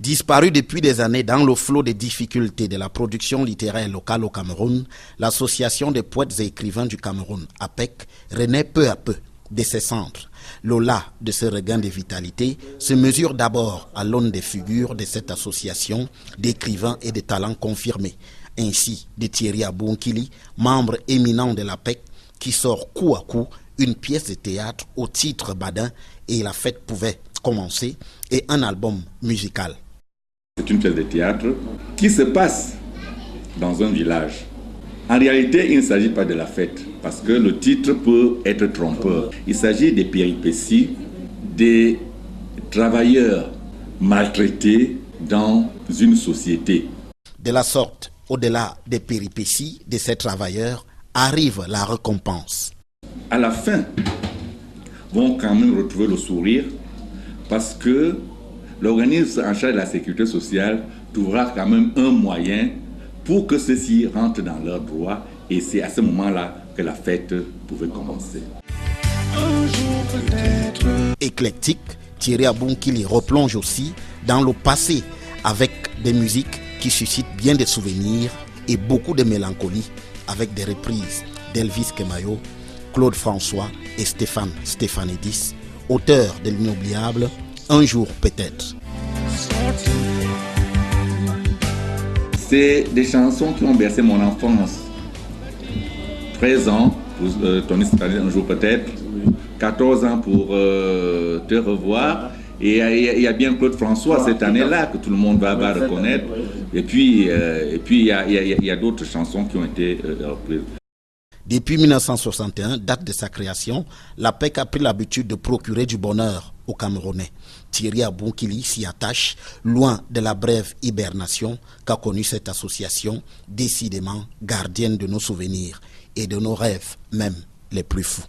Disparue depuis des années dans le flot des difficultés de la production littéraire locale au Cameroun, l'Association des poètes et écrivains du Cameroun, APEC, renaît peu à peu de ses cendres. L'au-delà de ce regain de vitalité se mesure d'abord à l'aune des figures de cette association d'écrivains et de talents confirmés, ainsi de Thierry Abounkili, membre éminent de l'APEC, qui sort coup à coup une pièce de théâtre au titre badin et la fête pouvait commencer, et un album musical. C'est une pièce de théâtre qui se passe dans un village. En réalité, il ne s'agit pas de la fête, parce que le titre peut être trompeur. Il s'agit des péripéties des travailleurs maltraités dans une société. De la sorte, au-delà des péripéties de ces travailleurs, arrive la récompense. À la fin, vont quand même retrouver le sourire, parce que l'organisme en charge de la sécurité sociale trouvera quand même un moyen pour que ceux-ci rentrent dans leurs droits, et c'est à ce moment-là que la fête pouvait commencer. Éclectique, Thierry Abounkili replonge aussi dans le passé avec des musiques qui suscitent bien des souvenirs et beaucoup de mélancolie, avec des reprises d'Elvis Kemayo, Claude François et Stéphane Stéphanidis, auteurs de l'inoubliable Un jour peut-être. C'est des chansons qui ont bercé mon enfance. 13 ans pour Tony Stéphanidis, Un jour peut-être. 14 ans pour Te revoir. Et il y a bien Claude François cette année-là que tout le monde va reconnaître. Et puis il y a d'autres chansons qui ont été reprises. Depuis 1961, date de sa création, l'APEC a pris l'habitude de procurer du bonheur aux Camerounais. Thierry Abounkili s'y attache, loin de la brève hibernation qu'a connue cette association, décidément gardienne de nos souvenirs et de nos rêves, même les plus fous.